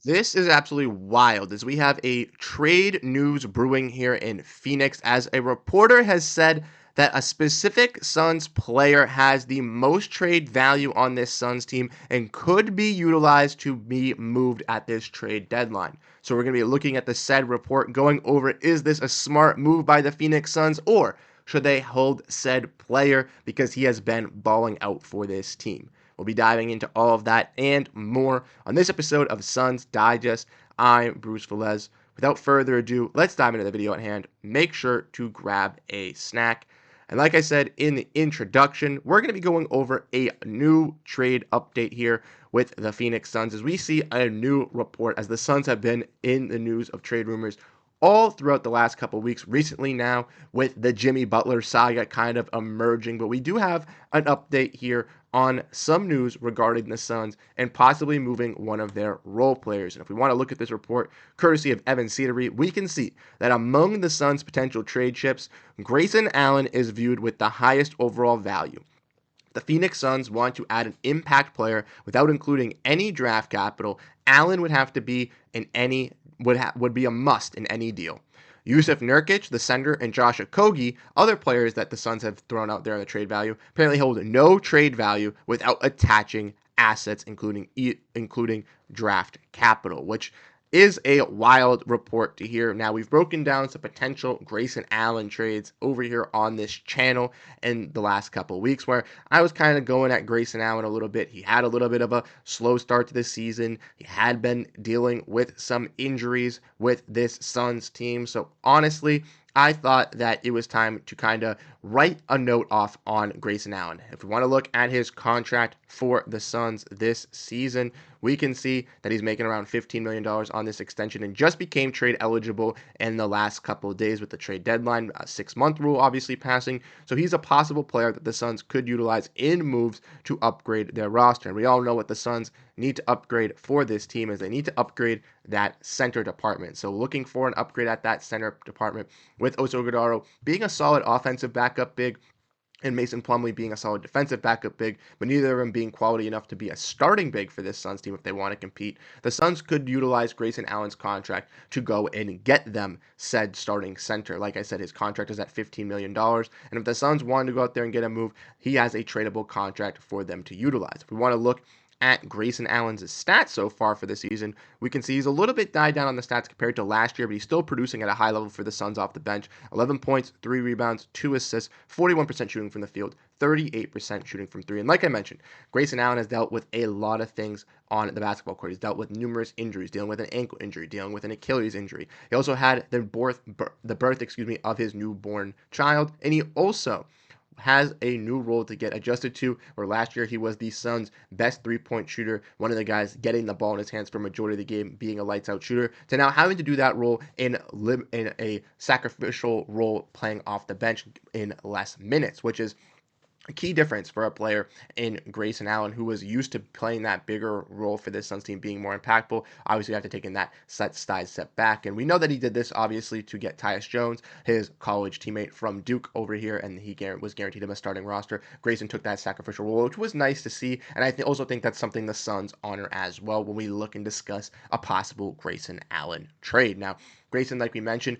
This is absolutely wild as we have a trade news brewing here in Phoenix as a reporter has said that a specific Suns player has the most trade value on this Suns team and could be utilized to be moved at this trade deadline. So we're going to be looking at the said report, going over is this a smart move by the Phoenix Suns or should they hold said player because he has been balling out for this team? We'll be diving into all of that and more on this episode of Suns Digest. I'm Bruce Velez. Without further ado, let's dive into the video at hand. Make sure to grab a snack. And like I said in the introduction, we're going to be going over a new trade update here with the Phoenix Suns as we see a new report as the Suns have been in the news of trade rumors all throughout the last couple weeks. Recently now with the Jimmy Butler saga kind of emerging, but we do have an update here on some news regarding the Suns and possibly moving one of their role players. And if we want to look at this report, courtesy of Evan Cedery, we can see that among the Suns' potential trade chips, Grayson Allen is viewed with the highest overall value. The Phoenix Suns want to add an impact player without including any draft capital. Allen would have to be in any would be a must in any deal. Yusuf Nurkic, the center, and Josh Okogie, other players that the Suns have thrown out there on the trade value, apparently hold no trade value without attaching assets, including draft capital, which is a wild report to hear. Now, we've broken down some potential Grayson Allen trades over here on this channel in the last couple of weeks where I was kind of going at Grayson Allen a little bit. He had a little bit of a slow start to the season. He had been dealing with some injuries with this Suns team. So, honestly, I thought that it was time to kind of write a note off on Grayson Allen. If we want to look at his contract for the Suns this season, we can see that he's making around $15 million on this extension and just became trade eligible in the last couple of days with the trade deadline, a 6-month rule obviously passing. So he's a possible player that the Suns could utilize in moves to upgrade their roster. And we all know what the Suns need to upgrade for this team is they need to upgrade that center department. So looking for an upgrade at that center department with Osogodaro being a solid offensive backup big and Mason Plumlee being a solid defensive backup big, but neither of them being quality enough to be a starting big for this Suns team if they want to compete. The Suns could utilize Grayson Allen's contract to go and get them said starting center. Like I said, his contract is at $15 million, and if the Suns wanted to go out there and get a move, he has a tradable contract for them to utilize. If we want to look at Grayson Allen's stats so far for the season, we can see he's a little bit died down on the stats compared to last year, but he's still producing at a high level for the Suns off the bench. 11 points, 3 rebounds, 2 assists, 41% shooting from the field, 38% shooting from 3. And like I mentioned, Grayson Allen has dealt with a lot of things on the basketball court. He's dealt with numerous injuries, dealing with an ankle injury, dealing with an Achilles injury. He also had the birth of his newborn child, and he also has a new role to get adjusted to, where last year he was the Suns' best three-point shooter, one of the guys getting the ball in his hands for majority of the game, being a lights-out shooter, to now having to do that role in a sacrificial role playing off the bench in less minutes, which is a key difference for a player in Grayson Allen, who was used to playing that bigger role for this Suns team, being more impactful. Obviously, after taking that side step back. And we know that he did this, obviously, to get Tyus Jones, his college teammate from Duke, over here, and he was guaranteed him a starting roster. Grayson took that sacrificial role, which was nice to see. And I also think that's something the Suns honor as well when we look and discuss a possible Grayson Allen trade. Now, Grayson, like we mentioned,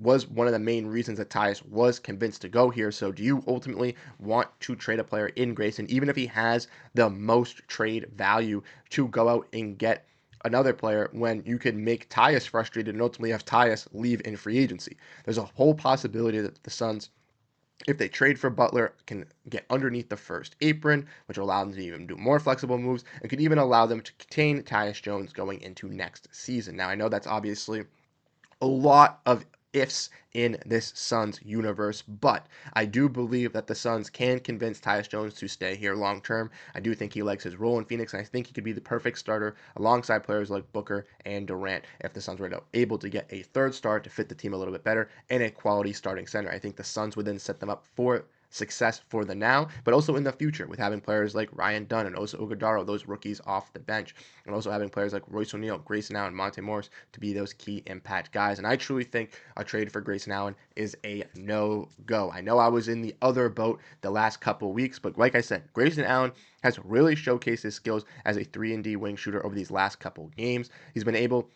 was one of the main reasons that Tyus was convinced to go here. So do you ultimately want to trade a player in Grayson, even if he has the most trade value, to go out and get another player when you could make Tyus frustrated and ultimately have Tyus leave in free agency? There's a whole possibility that the Suns, if they trade for Butler, can get underneath the first apron, which will allow them to even do more flexible moves and could even allow them to contain Tyus Jones going into next season. Now, I know that's obviously a lot of ifs in this Suns universe, but I do believe that the Suns can convince Tyus Jones to stay here long term. I do think he likes his role in Phoenix, and I think he could be the perfect starter alongside players like Booker and Durant if the Suns were able to get a third star to fit the team a little bit better and a quality starting center. I think the Suns would then set them up for success for the now, but also in the future with having players like Ryan Dunn and Osa Ogudaro, those rookies off the bench, and also having players like Royce O'Neal, Grayson Allen, Monte Morris to be those key impact guys. And I truly think a trade for Grayson Allen is a no-go. I know I was in the other boat the last couple weeks, but like I said, Grayson Allen has really showcased his skills as a 3-and-D wing shooter over these last couple games. He's been able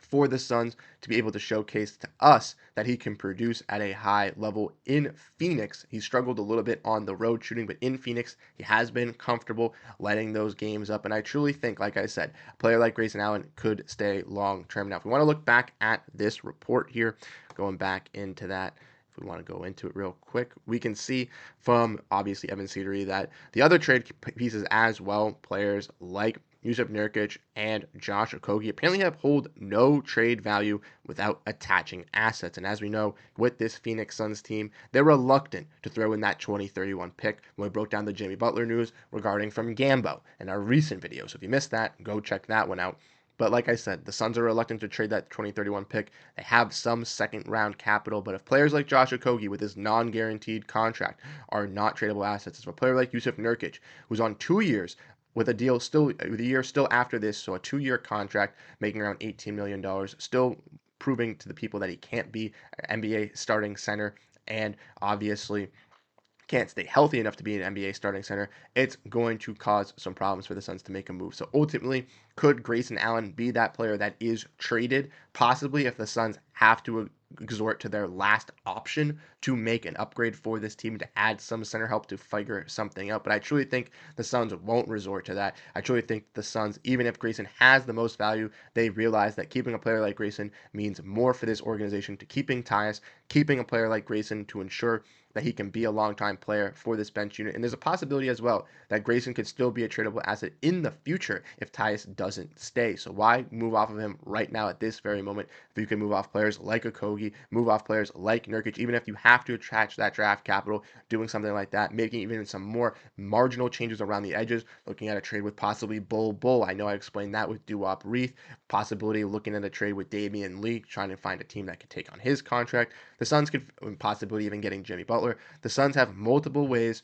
for the Suns to be able to showcase to us that he can produce at a high level in Phoenix. He struggled a little bit on the road shooting, but in Phoenix, he has been comfortable letting those games up. And I truly think, like I said, a player like Grayson Allen could stay long term. Now, if we want to look back at this report here, going back into that, if we want to go into it real quick, we can see from obviously Evan Cedery that the other trade pieces as well, players like Jusuf Nurkic and Josh Okogie apparently have hold no trade value without attaching assets. And as we know, with this Phoenix Suns team, they're reluctant to throw in that 2031 pick. When we broke down the Jimmy Butler news regarding from Gambo in our recent video. So if you missed that, go check that one out. But like I said, the Suns are reluctant to trade that 2031 pick. They have some second round capital, but if players like Josh Okogie with his non-guaranteed contract are not tradable assets, if a player like Jusuf Nurkic, who's on 2 years with a deal still, with a year still after this, so a 2-year contract making around $18 million, still proving to the people that he can't be an NBA starting center, and obviously can't stay healthy enough to be an NBA starting center, it's going to cause some problems for the Suns to make a move. So ultimately, could Grayson Allen be that player that is traded? Possibly, if the Suns have to exhort to their last option to make an upgrade for this team to add some center help to figure something out. But I truly think the Suns won't resort to that. I truly think the Suns, even if Grayson has the most value, they realize that keeping a player like Grayson means more for this organization to keeping Tyus, keeping a player like Grayson to ensure that he can be a long-time player for this bench unit. And there's a possibility as well that Grayson could still be a tradable asset in the future if Tyus doesn't stay. So why move off of him right now at this very moment if you can move off players like Okogie, move off players like Nurkic, even if you have to attach that draft capital, doing something like that, making even some more marginal changes around the edges, looking at a trade with possibly Bull. I know I explained that with Duop Reith, possibility looking at a trade with Damian Lee, trying to find a team that could take on his contract. The Suns could possibly even getting Jimmy Butler. The Suns have multiple ways,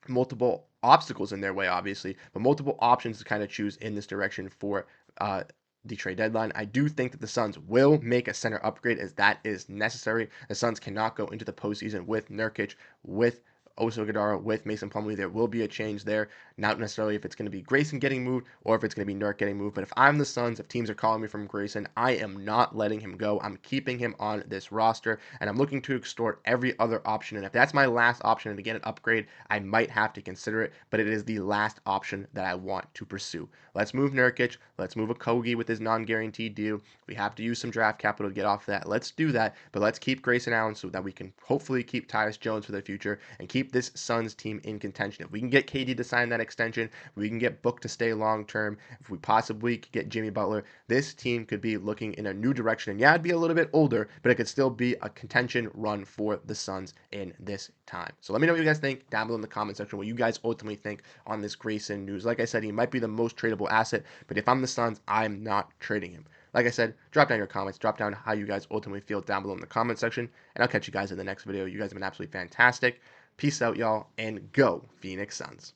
multiple obstacles in their way, obviously, but multiple options to kind of choose in this direction for the trade deadline. I do think that the Suns will make a center upgrade as that is necessary. The Suns cannot go into the postseason with Nurkic, with Oso Gadara, with Mason Plumlee. There will be a change there. Not necessarily if it's going to be Grayson getting moved or if it's going to be Nurk getting moved. But if I'm the Suns, if teams are calling me from Grayson, I am not letting him go. I'm keeping him on this roster, and I'm looking to extort every other option. And if that's my last option to get an upgrade, I might have to consider it. But it is the last option that I want to pursue. Let's move Nurkic. Let's move Okogie with his non-guaranteed deal. We have to use some draft capital to get off that. Let's do that. But let's keep Grayson Allen so that we can hopefully keep Tyus Jones for the future and keep this Suns team in contention. If we can get KD to sign that extension, if we can get Book to stay long term, if we possibly could get Jimmy Butler, this team could be looking in a new direction. And yeah, it'd be a little bit older, but it could still be a contention run for the Suns in this time. So let me know what you guys think down below in the comment section, what you guys ultimately think on this Grayson news. Like I said, he might be the most tradable asset, but if I'm the Suns, I'm not trading him. Like I said, drop down your comments, drop down how you guys ultimately feel down below in the comment section, and I'll catch you guys in the next video. You guys have been absolutely fantastic. Peace out, y'all, and go Phoenix Suns.